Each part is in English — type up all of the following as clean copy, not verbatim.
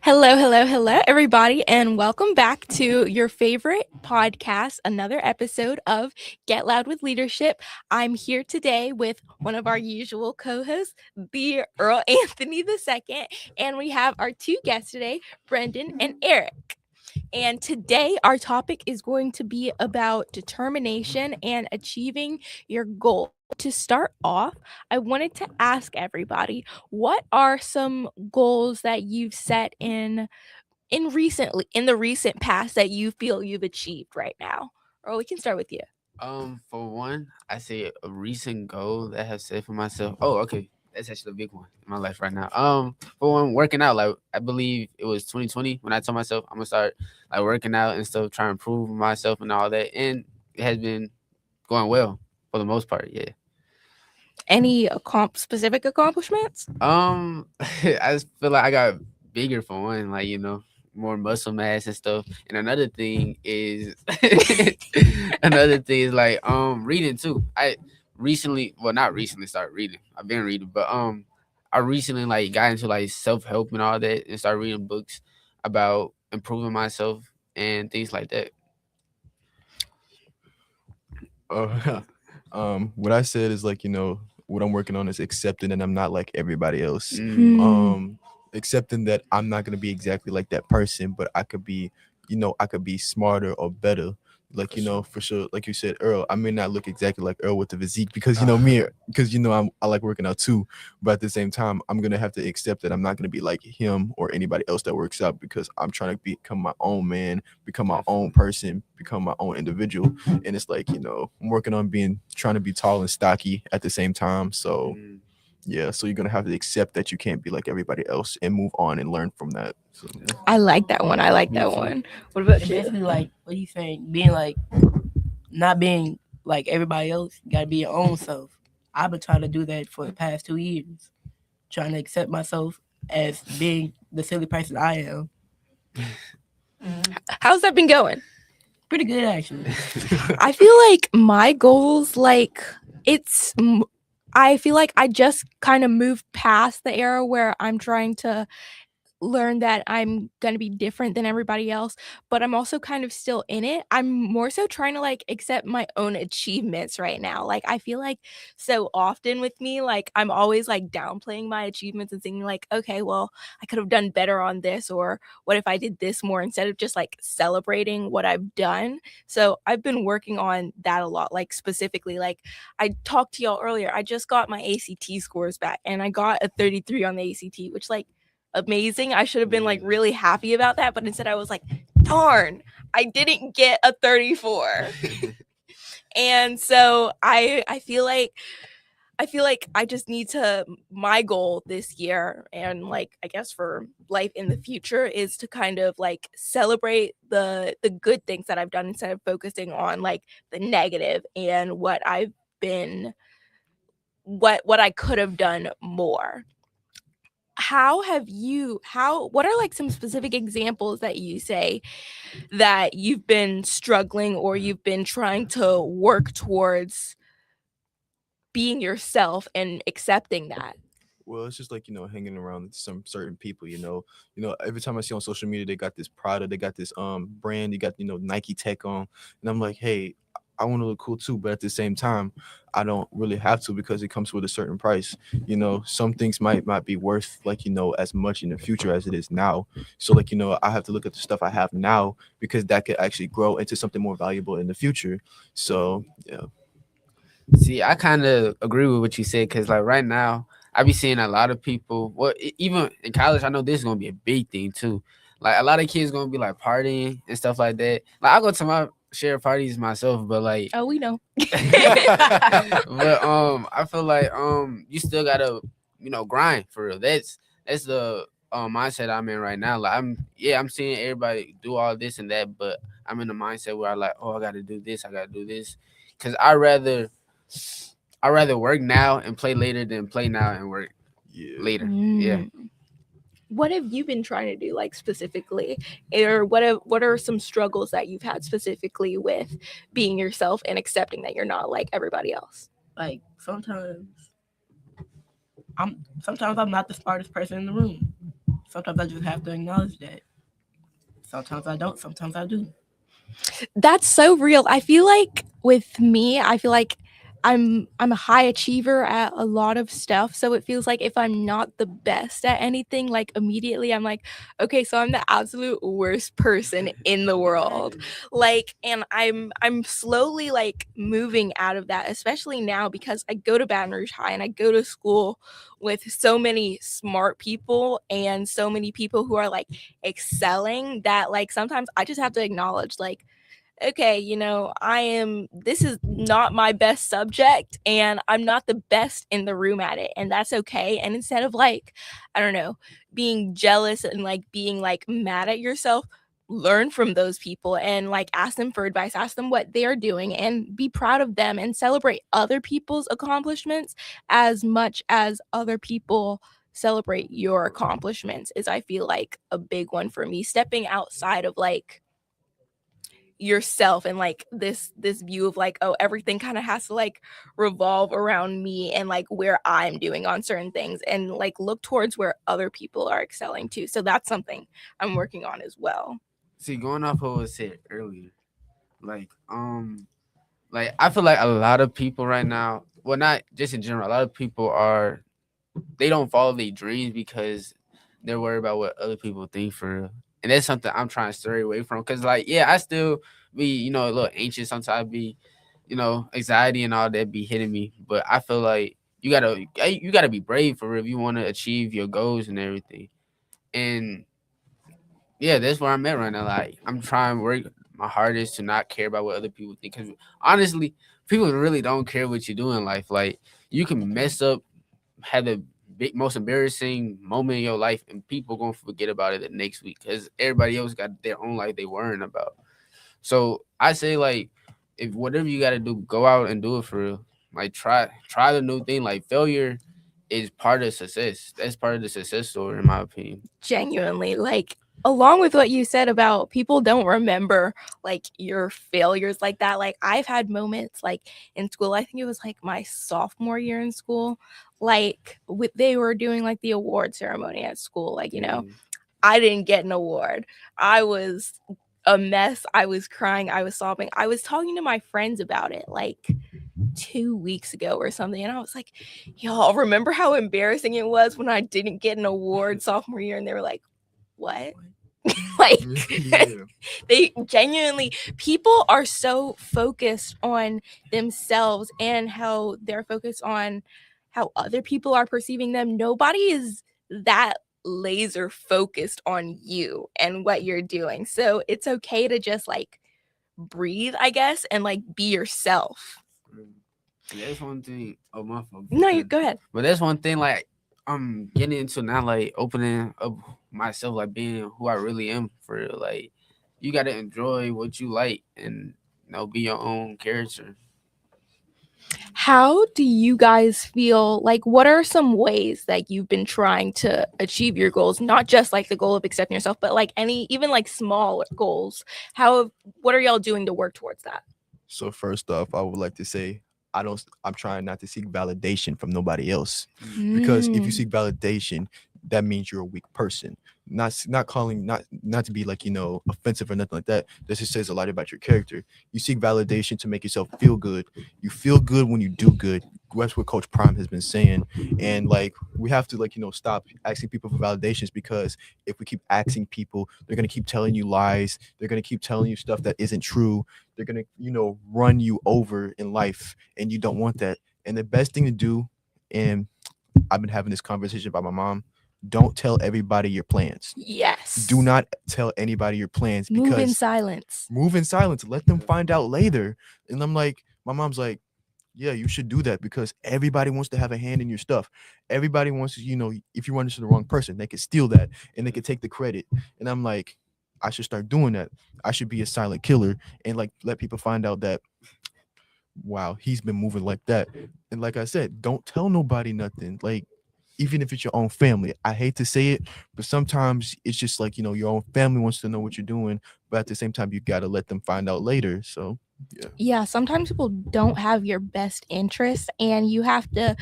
Hello, hello, hello, everybody, and welcome back to your favorite podcast, another episode of Get Loud with Leadership. I'm here today with one of our usual co hosts, the Earl Anthony II, and we have our two guests today, Brendan and Eric. And today, our topic is going to be about determination and achieving your goal. To start off, I wanted to ask everybody, what are some goals that you've set in the recent past that you feel you've achieved right now? Or we can start with you. For one, I say a recent goal that I have set for myself. Oh, okay. That's actually a big one in my life right now. For one, working out. Like I believe it was 2020 when I told myself I'm gonna start like working out and stuff, trying to improve myself and all that. And it has been going well for the most part, yeah. Any specific accomplishments? I just feel like I got bigger for one, like more muscle mass and stuff. And another thing is like reading too. I recently, well, not recently started reading. I've been reading, but I recently like got into like self help and all that, and started reading books about improving myself and things like that. What I said is like, what I'm working on is accepting that I'm not like everybody else. Mm. Accepting that I'm not gonna be exactly like that person, but I could be smarter or better. Like, for sure, like you said, Earl, I may not look exactly like Earl with the physique because because I like working out too. But at the same time, I'm gonna have to accept that I'm not gonna be like him or anybody else that works out because I'm trying to become my own man, become my own person, become my own individual. And it's like, I'm working on trying to be tall and stocky at the same time. So Mm. yeah, so you're gonna have to accept that you can't be like everybody else and move on and learn from that. So yeah. I like that one. I like Me that too. one. What about And you? basically, like what he's saying, being like not being like everybody else, you gotta be your own self. I've been trying to do that for the past 2 years, trying to accept myself as being the silly person I am. How's that been going? Pretty good, actually. I feel like my goals, I feel like I just kind of moved past the era where I'm trying to learn that I'm gonna be different than everybody else, but I'm also kind of still in it. I'm more so trying to like accept my own achievements right now. Like I feel like so often with me, like I'm always like downplaying my achievements and thinking like, okay, well, I could have done better on this, or what if I did this more instead of just like celebrating what I've done. So I've been working on that a lot. Like specifically, like I talked to y'all earlier, I just got my ACT scores back and I got a 33 on the ACT, which like amazing. I should have been like really happy about that, but instead I was like, darn, I didn't get a 34. And so I feel like I just need to my goal this year and like I guess for life in the future is to kind of like celebrate the good things that I've done instead of focusing on like the negative and been what I could have done more. What are like some specific examples that you say that you've been struggling or you've been trying to work towards being yourself and accepting that? Well, it's just like, hanging around with some certain people, every time I see on social media, they got this Prada, they got this brand, you got, Nike Tech on. And I'm like, hey, I want to look cool too. But at the same time, I don't really have to because it comes with a certain price. Some things might not be worth like, as much in the future as it is now. So like, I have to look at the stuff I have now because that could actually grow into something more valuable in the future. So yeah. See, I kind of agree with what you said because, like, right now, I be seeing a lot of people. Well, even in college, I know this is gonna be a big thing too. Like, a lot of kids gonna be like partying and stuff like that. Like, I go to my share parties myself, but like, Oh, we know. but I feel like you still gotta grind for real. That's the mindset I'm in right now. Like, I'm seeing everybody do all this and that, but I'm in the mindset where I like, oh, I gotta do this, I gotta do this, because I rather work now and play later than play now and work Yeah. later. Yeah. What have you been trying to do like specifically, or what are some struggles that you've had specifically with being yourself and accepting that you're not like everybody else? Like sometimes I'm not the smartest person in the room. sometimes I just have to acknowledge that. Sometimes I don't. Sometimes I do. That's so real. I feel like with me, I feel like I'm a high achiever at a lot of stuff. So it feels like if I'm not the best at anything, like immediately I'm like, okay, so I'm the absolute worst person in the world. Like, and I'm slowly like moving out of that, especially now because I go to Baton Rouge High and I go to school with so many smart people and so many people who are like excelling that like sometimes I just have to acknowledge like okay, this is not my best subject and I'm not the best in the room at it. And that's okay. And instead of like, I don't know, being jealous and like being like mad at yourself, learn from those people and like ask them for advice, ask them what they're doing and be proud of them and celebrate other people's accomplishments as much as other people celebrate your accomplishments is I feel like a big one for me stepping outside of like yourself and like this view of like oh everything kind of has to like revolve around me and like where I'm doing on certain things and like look towards where other people are excelling too, so that's something I'm working on as well. See, going off what was said earlier, like like I feel like a lot of people right now, well, not just in general, a lot of people are they don't follow their dreams because they're worried about what other people think for real. And that's something I'm trying to stray away from. Cause like, yeah, I still be, a little anxious. Sometimes be, anxiety and all that be hitting me. But I feel like you gotta be brave for real if you want to achieve your goals and everything. And yeah, that's where I'm at right now. Like I'm trying to work my hardest to not care about what other people think. Cause honestly, people really don't care what you do in life. Like you can mess up, have the most embarrassing moment in your life, and people gonna forget about it the next week because everybody else got their own life they worrying about. So I say like, if whatever you gotta do, go out and do it for real. Like try the new thing. Like failure is part of success. That's part of the success story, in my opinion. Genuinely, like along with what you said about people don't remember like your failures like that, like I've had moments like in school, I think it was like my sophomore year in school, like they were doing like the award ceremony at school, like Mhm. I didn't get an award. I was a mess. I was crying. I was sobbing. I was talking to my friends about it like 2 weeks ago or something. And I was like, y'all, remember how embarrassing it was when I didn't get an award sophomore year? And they were like, what? Like, Yeah. they genuinely, people are so focused on themselves and how they're focused on how other people are perceiving them. Nobody is that laser focused on you and what you're doing. So it's okay to just like breathe, I guess, and like be yourself. That's one thing. Oh my fault. No, you go ahead. But that's one thing. Like I'm getting into now, like opening up myself, like being who I really am for real. Like you gotta enjoy what you like and be your own character. How do you guys feel like what are some ways that you've been trying to achieve your goals? Not just like the goal of accepting yourself, but like any even like small goals. What are y'all doing to work towards that? So first off, I would like to say I'm trying not to seek validation from nobody else. Because if you Mm. seek validation, that means you're a weak person. Not calling not to be like offensive or nothing like that. This just says a lot about your character. You seek validation to make yourself feel good. You feel good when you do good. That's what Coach Prime has been saying. And like we have to stop asking people for validations, because if we keep asking people, they're gonna keep telling you lies. They're gonna keep telling you stuff that isn't true. They're gonna run you over in life, and you don't want that. And the best thing to do, and I've been having this conversation about my mom. Don't tell everybody your plans. Yes. Do not tell anybody your plans, Move in because silence. move in silence. Let them find out later. And I'm like, my mom's like, yeah, you should do that, because everybody wants to have a hand in your stuff. Everybody wants to, if you run into the wrong person, they could steal that and they could take the credit. And I'm like, I should start doing that. I should be a silent killer and like let people find out that, wow, he's been moving like that. And like I said, don't tell nobody nothing. Like, even if it's your own family, I hate to say it, but sometimes it's just like, your own family wants to know what you're doing, but at the same time, you got to let them find out later. So, yeah. Yeah, sometimes people don't have your best interest and you have to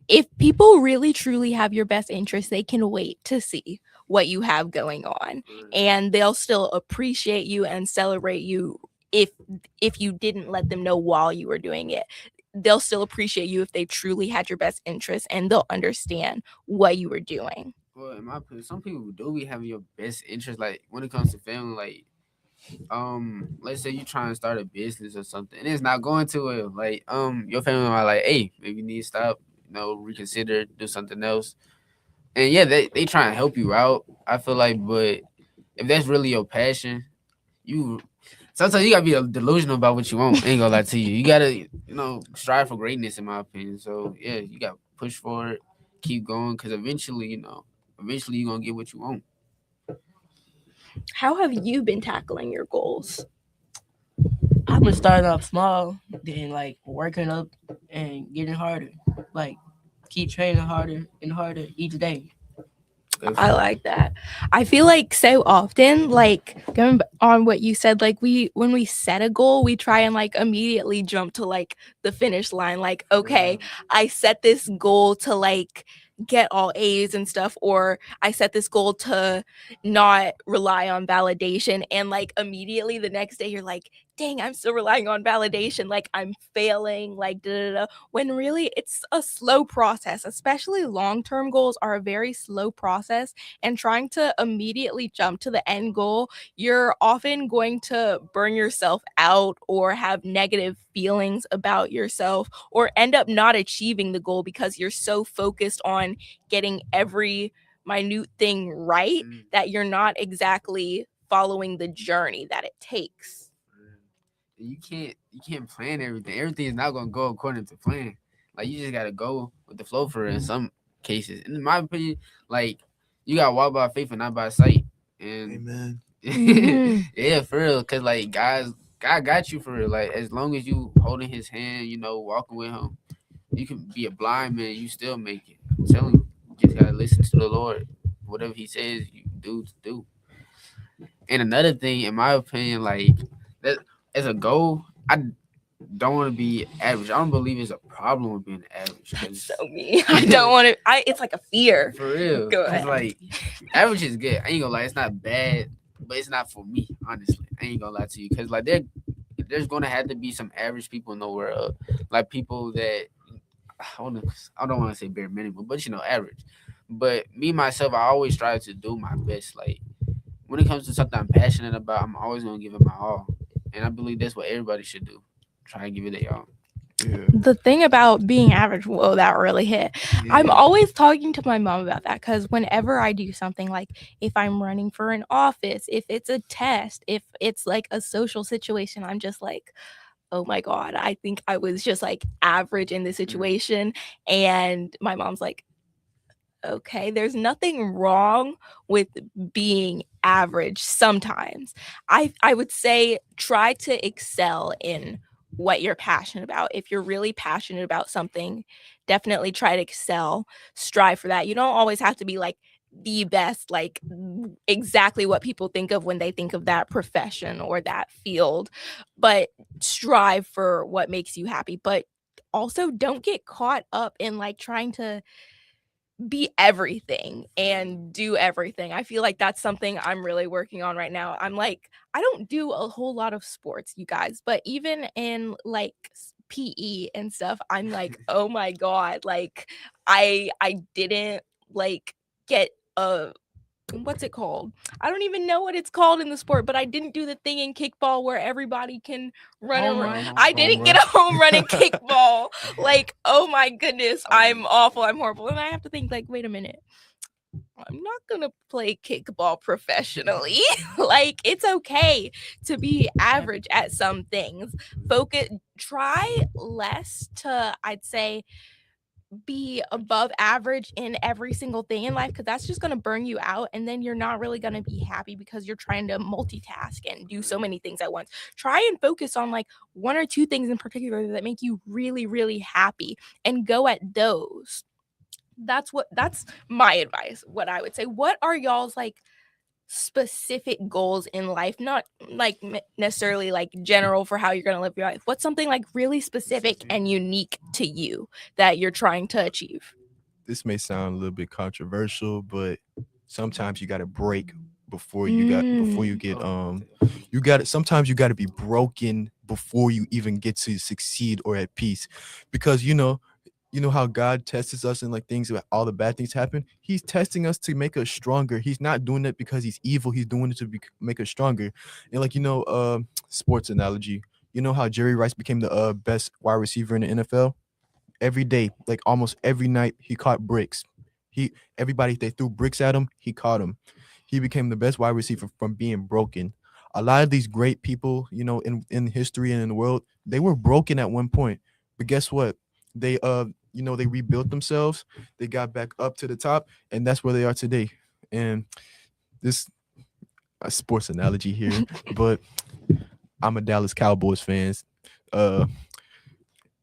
if people really truly have your best interest, they can wait to see what you have going on, and they'll still appreciate you and celebrate you if you didn't let them know while you were doing it. They'll still appreciate you if they truly had your best interest, and they'll understand what you were doing. Well, in my opinion, some people do be having your best interest. Like when it comes to family, like let's say you try and start a business or something, and it's not going too well. Like your family might like, hey, maybe you need to stop, reconsider, do something else. And yeah, they try and help you out. I feel like, but if that's really your passion, you sometimes you gotta be delusional about what you want. I ain't gonna lie to you. You gotta, strive for greatness, in my opinion. So yeah, you gotta push for it, keep going, because eventually, you're gonna get what you want. How have you been tackling your goals? I'm gonna start off small, then like working up and getting harder. Like keep training harder and harder each day. I like that. I feel like so often, like going on what you said, like when we set a goal, we try and like immediately jump to like the finish line. Like, okay, I set this goal to like get all A's and stuff, or I set this goal to not rely on validation, and like immediately the next day you're like, dang, I'm still relying on validation, like I'm failing, like da da da. When really it's a slow process, especially long-term goals are a very slow process, and trying to immediately jump to the end goal, you're often going to burn yourself out or have negative feelings about yourself or end up not achieving the goal because you're so focused on getting every minute thing right that you're not exactly following the journey that it takes. You can't plan everything. Everything is not gonna go according to plan. Like you just gotta go with the flow for it in some cases. And in my opinion, like you gotta walk by faith and not by sight. And Amen. yeah, for real. Cause like God got you for real. Like as long as you holding His hand, walking with Him, you can be a blind man. You still make it. I'm telling you, you just gotta listen to the Lord. Whatever He says, you do. And another thing, in my opinion, like that as a goal, I don't want to be average. I don't believe it's a problem with being average. That's so me. I don't want to. It's like a fear. For real. Go 'Cause, ahead. like average is good. I ain't gonna lie, it's not bad, but it's not for me. Honestly, I ain't gonna lie to you, because like there's gonna have to be some average people in the world, like people that I don't want to say bare minimum, but average. But me myself, I always try to do my best. Like when it comes to something I'm passionate about, I'm always gonna give it my all, and I believe that's what everybody should do. Try and give it their all. Yeah. The thing about being average, whoa, that really hit. I'm always talking to my mom about that, because whenever I do something, like if I'm running for an office, if it's a test, if it's like a social situation, I'm just like, oh my God, I think I was just like average in this situation. And my mom's like, okay, there's nothing wrong with being average sometimes. I would say try to excel in what you're passionate about. If you're really passionate about something, definitely try to excel. Strive for that. You don't always have to be like the best, like exactly what people think of when they think of that profession or that field, but strive for what makes you happy. But also don't get caught up in like trying to be everything and do everything. I feel like that's something I'm really working on right now. I'm like, I don't do a whole lot of sports, you guys, but even in like PE and stuff, I'm like, oh my God, like I didn't like get a what's it called? I don't even know what it's called in the sport, but I didn't do the thing in kickball where everybody can run Home around. run. I didn't get a home run in kickball. Like, oh my goodness, I'm awful, I'm horrible. And I have to think like, wait a minute. I'm not gonna play kickball professionally. Like, it's okay to be average at some things. Try less to, I'd say, be above average in every single thing in life, because that's just going to burn you out, and then you're not really going to be happy because you're trying to multitask and do so many things at once. Try and focus on like one or two things in particular that make you really, really happy, and go at those. That's my advice, what I would say. What are y'all's like specific goals in life, not like necessarily like general for how you're going to live your life. What's something like really specific and unique to you that you're trying to achieve? This may sound a little bit controversial, but sometimes you got to break before you get you got to sometimes you got to be broken before you even get to succeed or at peace, because you know how God tests us and like things, all the bad things happen. He's testing us to make us stronger. He's not doing it because he's evil. He's doing it to make us stronger. And like sports analogy. You know how Jerry Rice became the best wide receiver in the NFL? Every day, like almost every night, he caught bricks. Everybody, they threw bricks at him, he caught them. He became the best wide receiver from being broken. A lot of these great people, in history and in the world, they were broken at one point. But guess what? They they rebuilt themselves, they got back up to the top, and that's where they are today. And this a sports analogy here, but I'm a Dallas Cowboys fan.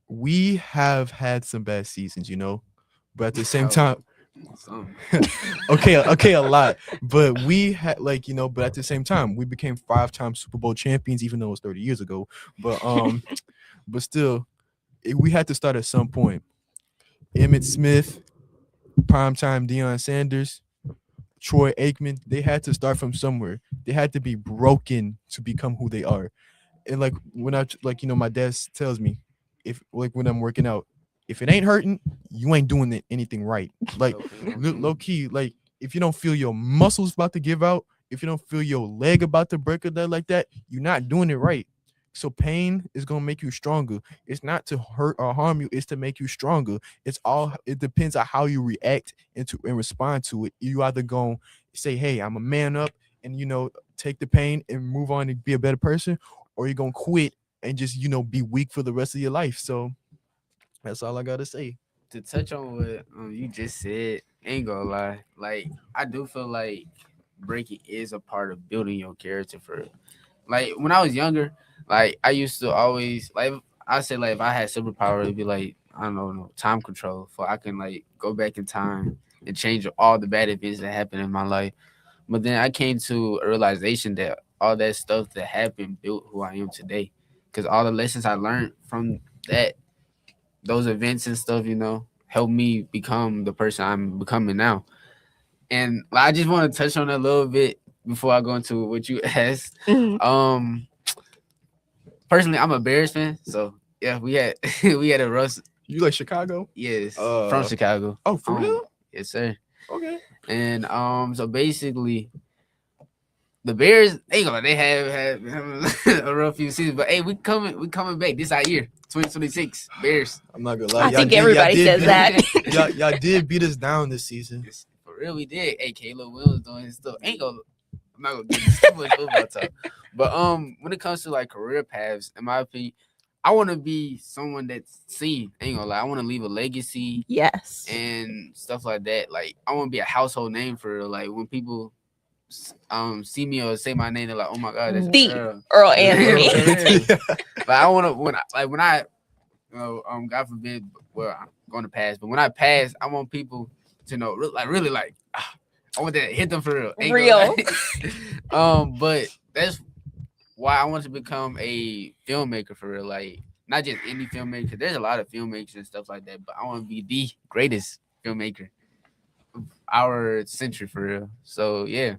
We have had some bad seasons, but at the same time, okay, a lot. But we had but at the same time, we became 5-time Super Bowl champions, even though it was 30 years ago. But but still, we had to start at some point. Emmitt Smith, primetime Deion Sanders, Troy Aikman, they had to start from somewhere. They had to be broken to become who they are. And when my dad tells me, if when I'm working out, if it ain't hurting, you ain't doing anything right. Like low key, like if you don't feel your muscles about to give out, if you don't feel your leg about to break or that like that, you're not doing it right. So pain is gonna make you stronger. It's not to hurt or harm you, it's to make you stronger. It depends on how you react and respond to it. You either gonna say, hey, I'm a man up and take the pain and move on and be a better person, or you're gonna quit and just be weak for the rest of your life. So that's all I gotta say. To touch on what you just said, ain't gonna lie. Like I do feel like breaking is a part of building your character for it. Like when I was younger, like I used to always I said if I had superpower, it'd be like I don't know, time control, for I can go back in time and change all the bad events that happened in my life. But then I came to a realization that all that stuff that happened built who I am today. Because all the lessons I learned from those events and stuff, helped me become the person I'm becoming now. And I just want to touch on that a little bit before I go into what you asked. Personally, I'm a Bears fan, so yeah, we had a rough. You like Chicago? Yes, from Chicago. Oh, for real? Yes, sir. Okay. And so basically, the Bears, they have a rough few seasons, but hey, we coming back. This our year, 2026 Bears. I'm not gonna lie. I think everybody says that. y'all did beat us down this season. Yes, for real, we did. Hey, Caleb Williams doing his stuff. I'm not gonna get into football talk. But when it comes to career paths, in my opinion, I want to be someone that's seen. Ain't gonna lie, I want to leave a legacy. Yes. And stuff like that. Like I want to be a household name for real. Like when people see me or say my name, they're like, "Oh my God, that's the Earl Anthony." But I want to when I God forbid, well, I'm going to pass. But when I pass, I want people to know, really I want that hit them for real. Real. But that's why I want to become a filmmaker for real. Like not just any filmmaker. There's a lot of filmmakers and stuff like that, but I want to be the greatest filmmaker of our century for real. So yeah.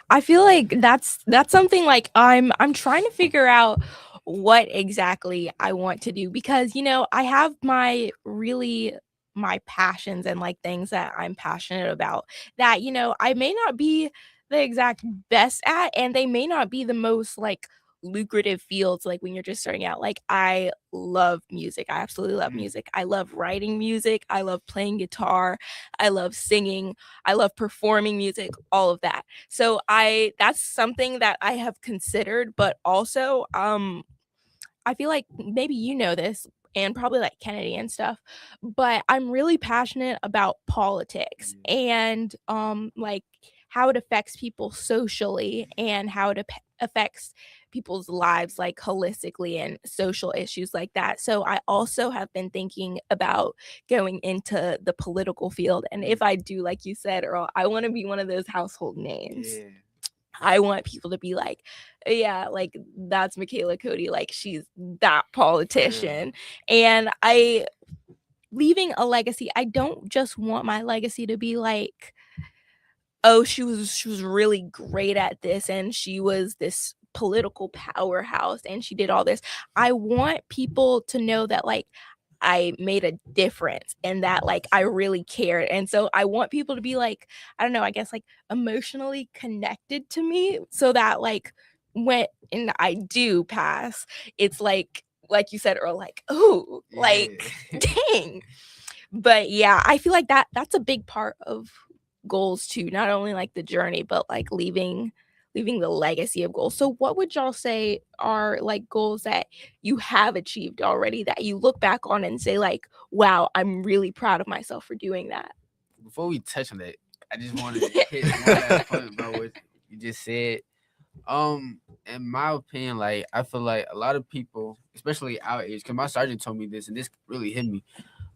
I feel like that's something I'm trying to figure out what exactly I want to do, because I have my passions and things that I'm passionate about that I may not be the exact best at, and they may not be the most lucrative fields when you're just starting out. I love music. I absolutely love music. I love writing music. I love playing guitar. I love singing. I love performing music, all of that. So that's something that I have considered, but also I feel like maybe this, and probably Kennedy and stuff, but I'm really passionate about politics and how it affects people socially and how it affects people's lives holistically and social issues like that. So I also have been thinking about going into the political field, and if I do, like you said, Earl, I want to be one of those household names. Yeah, I want people to be like, yeah, like that's Michaela Cody, like she's that politician. And leaving a legacy, I don't just want my legacy to be like, oh, she was really great at this and she was this political powerhouse and she did all this. I want people to know that like I made a difference and that like I really cared. And so I want people to be like, I don't know, I guess like emotionally connected to me so that like when and I do pass, it's like you said, or like, oh, like dang. But yeah, I feel like that's a big part of goals too, not only like the journey, but like leaving the legacy of goals. So what would y'all say are like goals that you have achieved already that you look back on and say like, wow, I'm really proud of myself for doing that? Before we touch on that, I just wanted to hit one last point about what you just said. In my opinion, like I feel like a lot of people, especially our age, because my sergeant told me this, and this really hit me.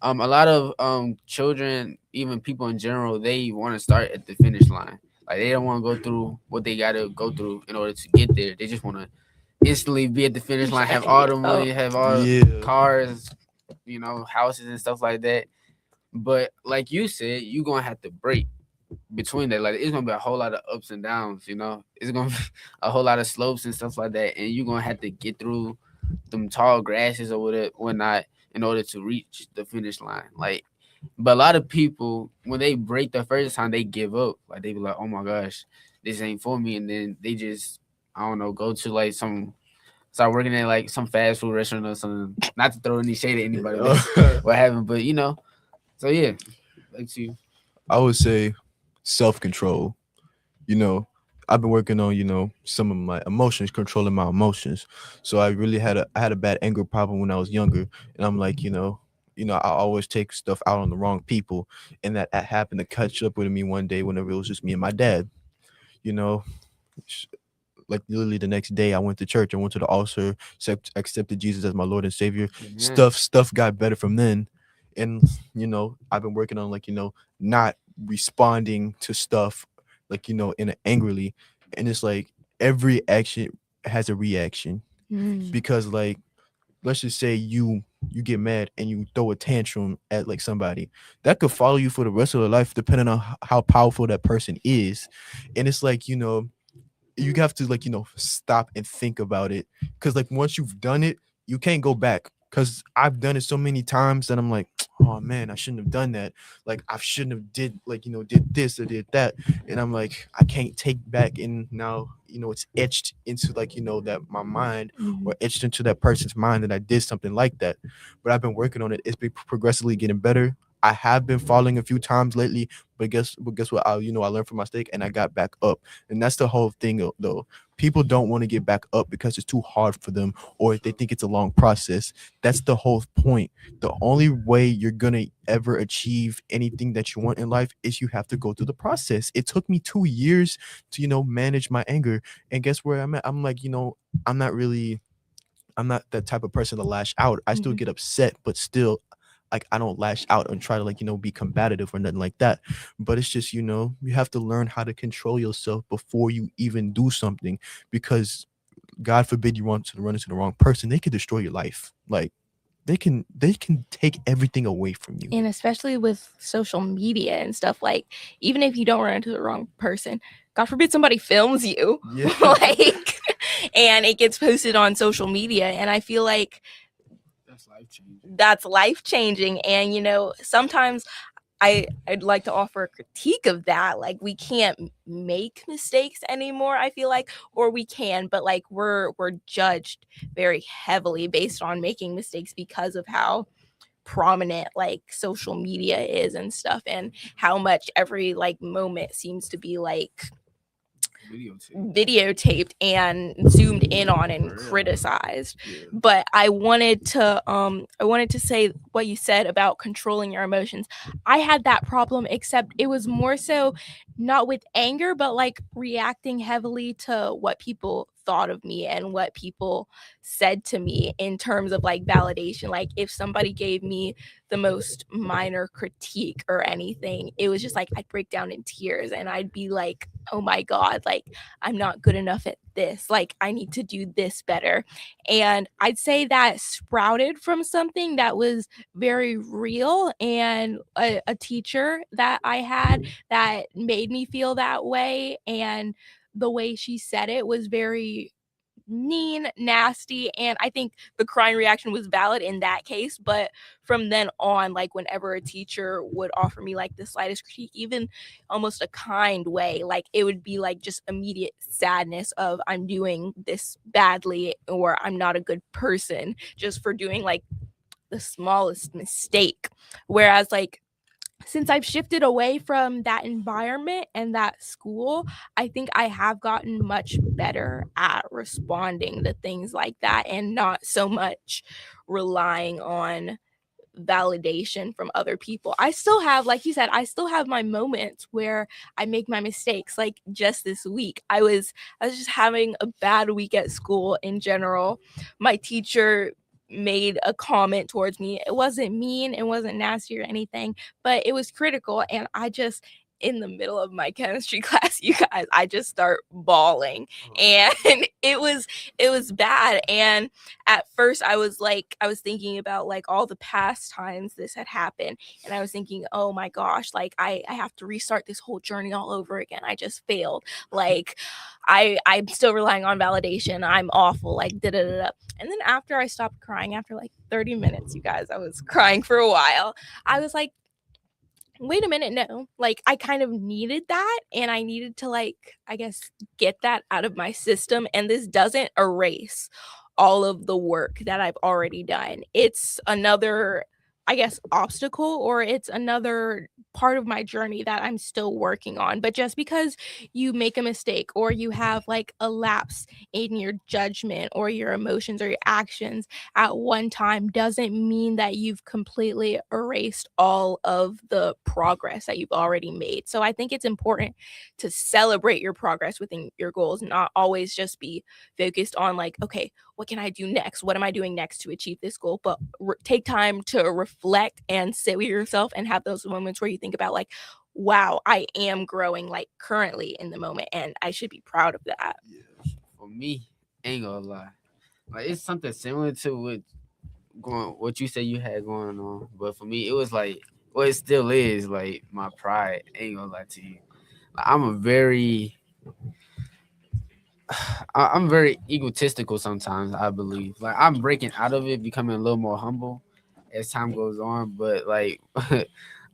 A lot of children, even people in general, they want to start at the finish line. Like they don't want to go through what they got to go through in order to get there. They just want to instantly be at the finish line, have all the money, have all the cars, houses and stuff like that. But like you said, you're gonna have to break between that. Like it's gonna be a whole lot of ups and downs. It's gonna be a whole lot of slopes and stuff like that, and you're gonna have to get through them tall grasses or whatnot in order to reach the finish line. Like, but a lot of people, when they break the first time, they give up. Like they be like, "Oh my gosh, this ain't for me," and then they just, I don't know, go to like start working at like some fast food restaurant or something. Not to throw any shade at anybody, what happened, but So yeah, like to. I would say self-control. I've been working on some of my emotions, controlling my emotions. So I really had a bad anger problem when I was younger, and I'm like, I always take stuff out on the wrong people, and that happened to catch up with me one day whenever it was just me and my dad. You know, like literally the next day I went to church. I went to the altar, accepted Jesus as my Lord and Savior. Stuff got better from then. And I've been working on not responding to stuff in an angrily. And it's like every action has a reaction. Because like let's just say you get mad and you throw a tantrum at like somebody that could follow you for the rest of their life depending on how powerful that person is. And it's like you have to stop and think about it, because like once you've done it you can't go back. Because I've done it so many times that I'm like, oh man, I shouldn't have done that. Like I shouldn't have did this or did that. And I'm like, I can't take back. And now it's etched into that my mind, or etched into that person's mind that I did something like that. But I've been working on it. It's been progressively getting better. I have been falling a few times lately, but guess what? I learned from my mistake and I got back up. And that's the whole thing though. People don't want to get back up because it's too hard for them, or if they think it's a long process. That's the whole point. The only way you're gonna ever achieve anything that you want in life is you have to go through the process. It took me 2 years to manage my anger, and guess where I'm at? I'm like, I'm not that type of person to lash out. I still get upset, but still like I don't lash out and try to be combative or nothing like that. But it's just you have to learn how to control yourself before you even do something, because God forbid you want to run into the wrong person, they could destroy your life. Like they can take everything away from you. And especially with social media and stuff, like even if you don't run into the wrong person, God forbid somebody films you, like, and it gets posted on social media, and I feel like that's life changing. And sometimes I'd like to offer a critique of that. Like we can't make mistakes anymore, I feel like, or we can, but like we're judged very heavily based on making mistakes because of how prominent like social media is and stuff, and how much every like moment seems to be like videotaped and zoomed in on and criticized. But I wanted to say what you said about controlling your emotions. I had that problem, except it was more so not with anger, but like reacting heavily to what people thought of me and what people said to me in terms of like validation. Like if somebody gave me the most minor critique or anything, it was just like I'd break down in tears and I'd be like, oh my God, like I'm not good enough at this. Like I need to do this better. And I'd say that sprouted from something that was very real, and a teacher that I had that made me feel that way. And the way she said it was very mean, nasty, and I think the crying reaction was valid in that case. But from then on, like whenever a teacher would offer me like the slightest critique, even almost a kind way, like it would be like just immediate sadness of I'm doing this badly or I'm not a good person just for doing like the smallest mistake. Whereas like since I've shifted away from that environment and that school, I think I have gotten much better at responding to things like that and not so much relying on validation from other people. I still have, like you said, I still have my moments where I make my mistakes. Like just this week, I was just having a bad week at school in general. My teacher made a comment towards me. It wasn't mean, it wasn't nasty or anything, but it was critical. And I just, in the middle of my chemistry class, you guys, I just start bawling. And it was bad. And at first I was thinking about like all the past times this had happened. And I was thinking, oh my gosh, like I have to restart this whole journey all over again. I just failed. Like I'm still relying on validation. I'm awful. Like da da da. And then after I stopped crying, after like 30 minutes, you guys, I was crying for a while. I was like, wait a minute, no. Like I kind of needed that, and I needed to like, I guess, get that out of my system. And this doesn't erase all of the work that I've already done. It's another, I guess, obstacle, or it's another part of my journey that I'm still working on. But just because you make a mistake or you have like a lapse in your judgment or your emotions or your actions at one time doesn't mean that you've completely erased all of the progress that you've already made. So I think it's important to celebrate your progress within your goals, not always just be focused on like, okay, what can I do next? What am I doing next to achieve this goal? But take time to reflect and sit with yourself and have those moments where you think about like, wow, I am growing like currently in the moment, and I should be proud of that. For me, ain't gonna lie, like it's something similar to what you say you had going on, but for me, it was like, well, it still is like my pride. Ain't gonna lie to you, like, I'm very egotistical sometimes, I believe. Like I'm breaking out of it, becoming a little more humble as time goes on. But like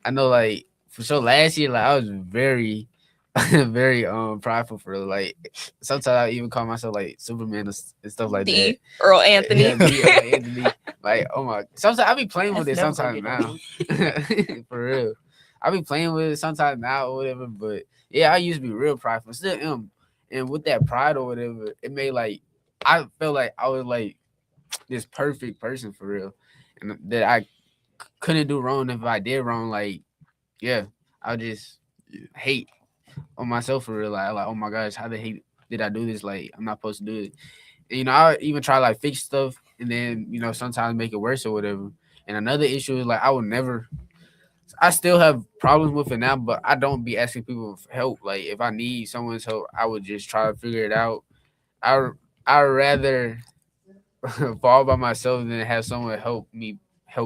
I know like for sure last year, like I was very very prideful for real. Like sometimes I even call myself like Superman and stuff like that. D. Earl Anthony. Yeah, D. Earl Anthony. Like, oh my, sometimes I be playing with it That's sometimes never now. For real. I be playing with it sometimes now or whatever, but yeah, I used to be real prideful. Still am. And with that pride or whatever, it made like I felt like I was like this perfect person for real. And that I couldn't do wrong. If I did wrong, like, yeah, I just hate on myself for real. Like, oh my gosh, how the hate did I do this? Like, I'm not supposed to do it. And, you know, I even try like fix stuff and then, you know, sometimes make it worse or whatever. And another issue is like I still have problems with it now, but I don't be asking people for help. Like if I need someone's help, I would just try to figure it out. I rather fall by myself than have someone help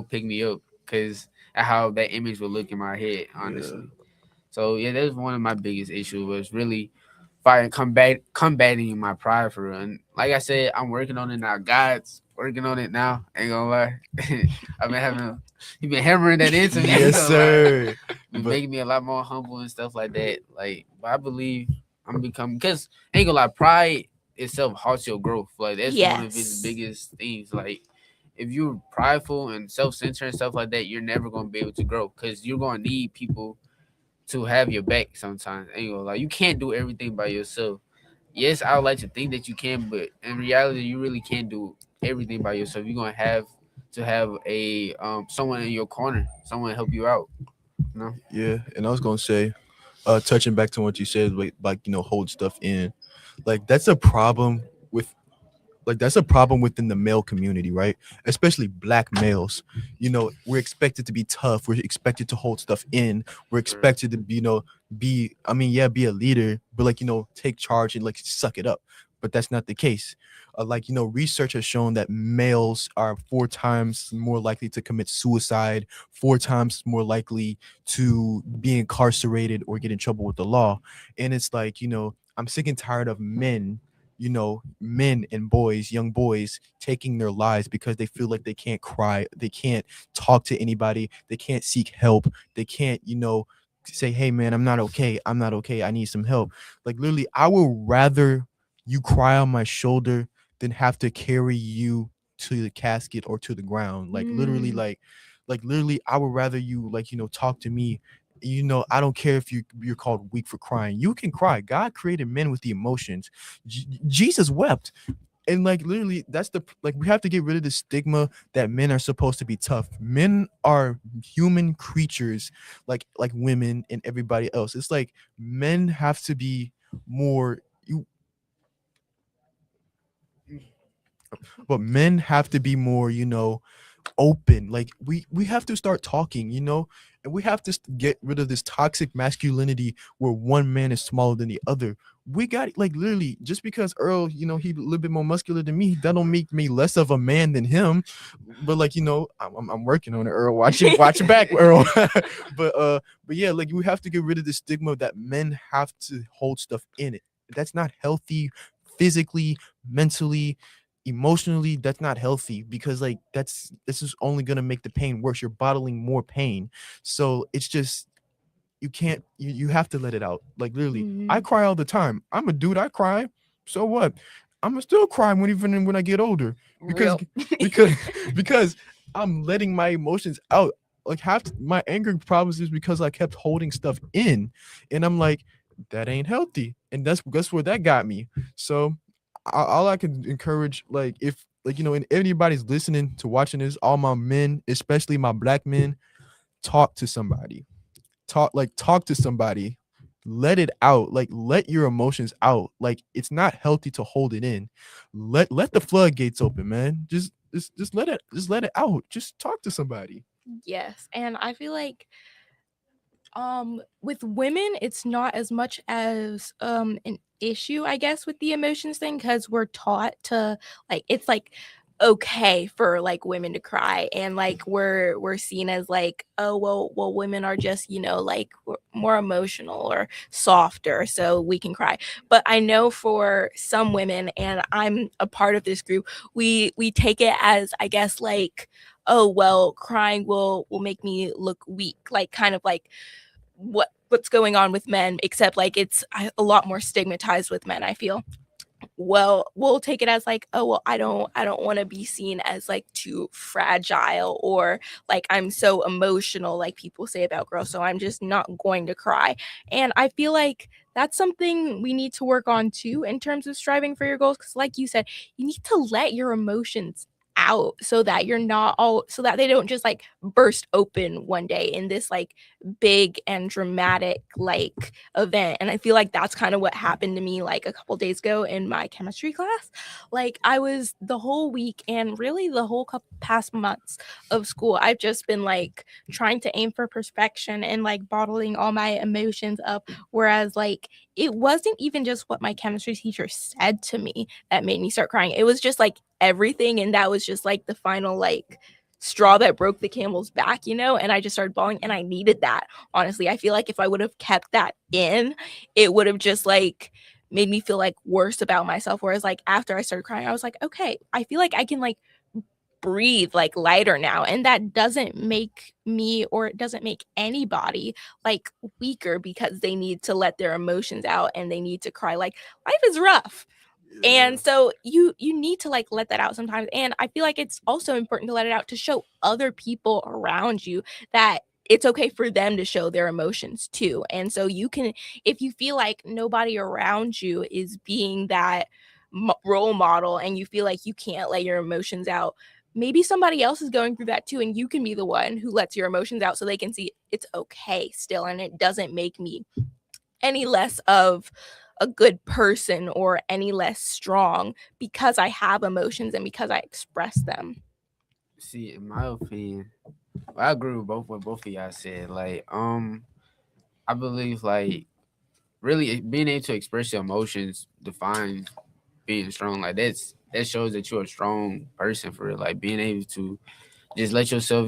pick me up, because how that image would look in my head, honestly. So yeah, that's one of my biggest issues, was really combating my pride for real. And like I said, I'm working on it now. God's working on it now. Ain't gonna lie. He been hammering that into me. Yes, sir. Been But- making me a lot more humble and stuff like that. Like, but I believe I'm becoming, because ain't gonna lie, pride itself halts your growth. Like that's one of its Yes. biggest things. Like if you're prideful and self-centered and stuff like that, you're never gonna be able to grow, because you're gonna need people to have your back sometimes. Ain't gonna lie, you can't do everything by yourself. Yes, I would like to think that you can, but in reality, you really can't do everything by yourself. You're gonna have to have a someone in your corner, someone to help you out. No. Yeah, and I was gonna say, touching back to what you said, like hold stuff in, like that's a problem with like that's a problem within the male community, right? Especially black males. We're expected to be tough. We're expected to hold stuff in. We're expected to, be, I mean, yeah, be a leader, but like, take charge and like suck it up. But that's not the case. Research has shown that males are 4 times more likely to commit suicide, 4 times more likely to be incarcerated or get in trouble with the law. And it's like, I'm sick and tired of men and boys, young boys, taking their lives because they feel like they can't cry, they can't talk to anybody, they can't seek help, they can't, say, hey man, I'm not okay, I need some help. Like literally, I would rather you cry on my shoulder than have to carry you to the casket or to the ground. Like literally, like literally, I would rather you talk to me. I don't care if you're called weak for crying. You can cry. God created men with the emotions. Jesus wept. And like literally, we have to get rid of the stigma that men are supposed to be tough. Men are human creatures, like women and everybody else. It's like men have to be more but men have to be more, open. Like we have to start talking, and we have to get rid of this toxic masculinity where one man is smaller than the other. We got, like, literally, just because Earl, he a little bit more muscular than me, that don't make me less of a man than him. But like, I'm working on it, Earl. Watch your back, Earl. but yeah, like we have to get rid of the stigma that men have to hold stuff in it. That's not healthy physically, mentally, emotionally. That's not healthy, because like this is only going to make the pain worse. You're bottling more pain. So it's just, you can't, you have to let it out. Like literally, I cry all the time. I'm a dude, I cry. So what? I'm gonna still cry even when I get older, because because I'm letting my emotions out. Like half my anger problems is because I kept holding stuff in, and I'm like, that ain't healthy, and that's where that got me. So all I can encourage, like, if like and anybody's listening to watching this, all my men, especially my black men, talk to somebody. Talk to somebody. Let it out. Like, let your emotions out. Like, it's not healthy to hold it in. Let the floodgates open, man. Just let it out. Just talk to somebody. Yes, and I feel like with women it's not as much as an issue, I guess, with the emotions thing, because we're taught to, like, it's like okay for like women to cry, and like we're seen as like, oh well women are just, like, more emotional or softer, so we can cry. But I know for some women, and I'm a part of this group, we take it as, I guess, like, oh well, crying will make me look weak, like kind of like what's going on with men, except like it's a lot more stigmatized with men, I feel. Well, we'll take it as like, oh well, I don't want to be seen as like too fragile, or like I'm so emotional, like people say about girls, so I'm just not going to cry. And I feel like that's something we need to work on too, in terms of striving for your goals, because like you said, you need to let your emotions out, so that you're not all so that they don't just like burst open one day in this like big and dramatic like event. And I feel like that's kind of what happened to me like a couple days ago in my chemistry class. Like, I was the whole week, and really the whole couple past months of school, I've just been like trying to aim for perfection and like bottling all my emotions up, whereas like it wasn't even just what my chemistry teacher said to me that made me start crying. It was just like everything, and that was just like the final like straw that broke the camel's back, and I just started bawling, and I needed that. Honestly, I feel like if I would have kept that in, it would have just like made me feel like worse about myself. Whereas like after I started crying, I was like, okay, I feel like I can like breathe like lighter now, and that doesn't make me, or it doesn't make anybody like weaker because they need to let their emotions out and they need to cry. Like, life is rough, and so you need to like let that out sometimes. And I feel like it's also important to let it out to show other people around you that it's okay for them to show their emotions too. And so you can, if you feel like nobody around you is being that role model, and you feel like you can't let your emotions out, maybe somebody else is going through that too, and you can be the one who lets your emotions out, so they can see it's okay still, and it doesn't make me any less of a good person or any less strong because I have emotions and because I express them. See, in my opinion, I agree with both what both of y'all said. Like, I believe like really being able to express your emotions defines being strong. Like that shows that you're a strong person for real. Like being able to just let yourself,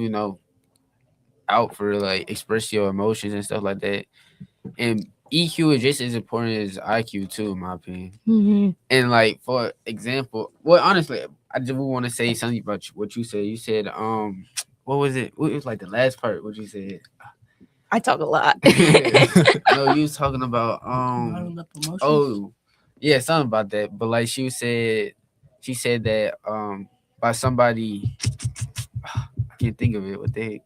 out for real, like express your emotions and stuff like that. And EQ is just as important as IQ too, in my opinion. Mm-hmm. And like for example, well, honestly, I just want to say something about what you said. You said, what was it? What was like the last part? What you said? I talk a lot. No, you was talking about Bottled up emotions. oh yeah, something about that. But like she said that by somebody, I can't think of it. What the heck?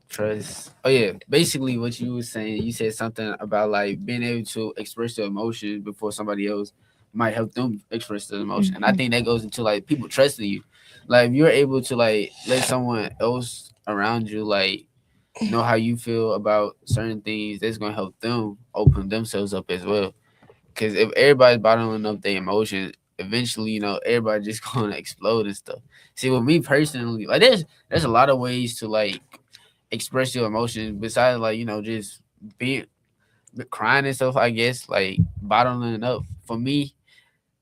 Trust. Oh yeah, basically what you were saying. You said something about like being able to express your emotions before somebody else might help them express their emotion. And I think that goes into like people trusting you. Like if you're able to like let someone else around you like know how you feel about certain things, that's gonna help them open themselves up as well. Because if everybody's bottling up their emotions, eventually, everybody just gonna explode and stuff. See, with me personally, like there's a lot of ways to like express your emotions besides like just being crying and stuff. I guess like bottling it up. For me,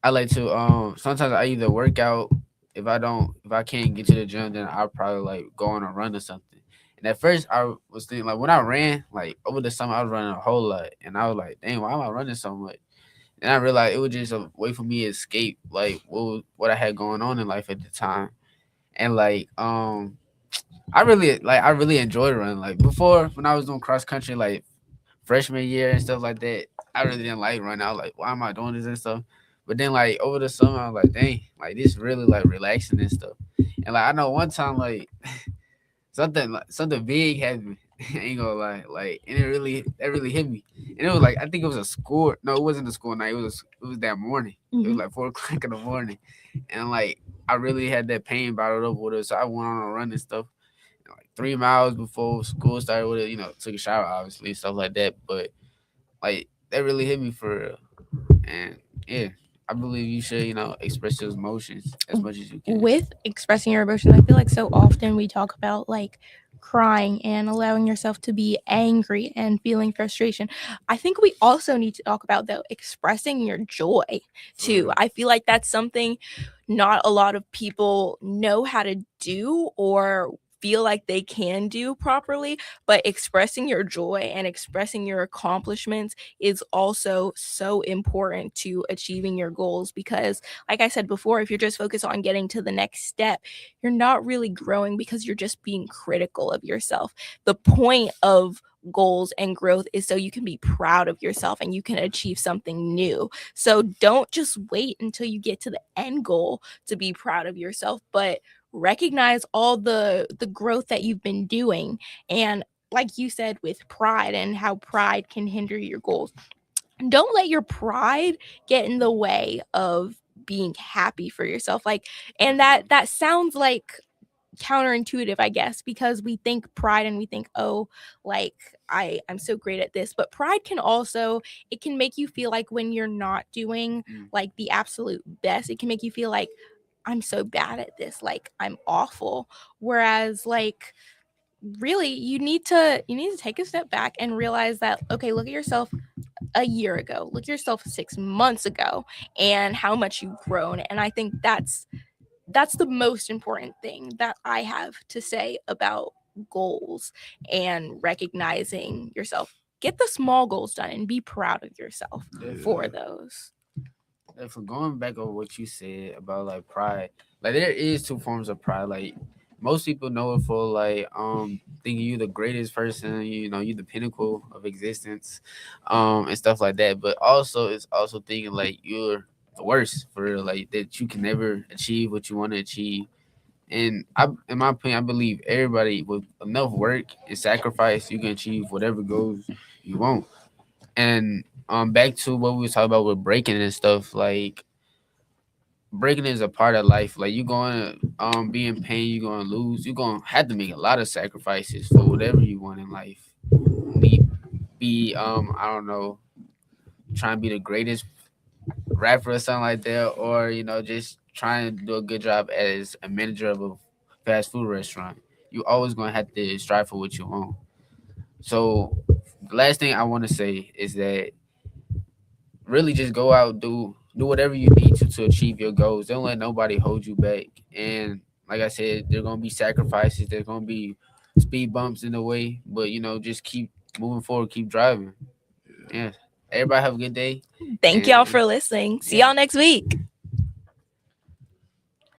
I like to sometimes I either work out. If I can't get to the gym, then I'll probably like go on a run or something. And at first I was thinking like when I ran, like over the summer I was running a whole lot and I was like, dang, why am I running so much? And I realized it was just a way for me to escape like what I had going on in life at the time. And like I really enjoyed running. Like before when I was doing cross country like freshman year and stuff like that, I really didn't like running. I was like, why am I doing this and stuff? But then like over the summer, I was like, dang, like this really like relaxing and stuff. And like I know one time like something big happened. I ain't gonna lie, like, and that really hit me. And it was like I think it was a school. No, it wasn't a school night. It was that morning. It was like 4 o'clock in the morning, and like I really had that pain bottled up with it. So I went on a run and stuff. And, like 3 miles before school started with it, took a shower, obviously, stuff like that. But like that really hit me for real. And yeah, I believe you should, express those emotions as much as you can. With expressing your emotions, I feel like so often we talk about like crying and allowing yourself to be angry and feeling frustration. I think we also need to talk about though expressing your joy too. I feel like that's something not a lot of people know how to do or feel like they can do properly, but expressing your joy and expressing your accomplishments is also so important to achieving your goals because like I said before, if you're just focused on getting to the next step, you're not really growing because you're just being critical of yourself. The point of goals and growth is so you can be proud of yourself and you can achieve something new. So don't just wait until you get to the end goal to be proud of yourself, but recognize all the growth that you've been doing. And like you said with pride and how pride can hinder your goals, don't let your pride get in the way of being happy for yourself. Like, and that sounds like counterintuitive, I guess, because we think pride and we think, oh, like I'm so great at this. But pride can also, it can make you feel like when you're not doing like the absolute best, it can make you feel like I'm so bad at this, like I'm awful. Whereas like really you need to take a step back and realize that, okay, look at yourself a year ago, look at yourself 6 months ago and how much you've grown. And I think that's the most important thing that I have to say about goals and recognizing yourself. Get the small goals done and be proud of yourself for those. For going back over what you said about like pride, like there is two forms of pride. Like most people know it for like thinking you the greatest person, you the pinnacle of existence, and stuff like that. But also it's also thinking like you're the worst for real, like that you can never achieve what you want to achieve. And in my opinion, I believe everybody with enough work and sacrifice, you can achieve whatever goals you want. And back to what we were talking about with breaking and stuff, like breaking is a part of life. Like you're gonna be in pain, you're gonna lose, you're gonna have to make a lot of sacrifices for whatever you want in life. Be I don't know, trying to be the greatest rapper or something like that, or just trying to do a good job as a manager of a fast food restaurant. You always gonna have to strive for what you want. So the last thing I want to say is that really just go out, do whatever you need to achieve your goals. Don't let nobody hold you back. And like I said, there's gonna be sacrifices. There's gonna be speed bumps in the way, but just keep moving forward, keep driving. Yeah. Everybody have a good day. Thank y'all And for listening. See yeah. y'all next week.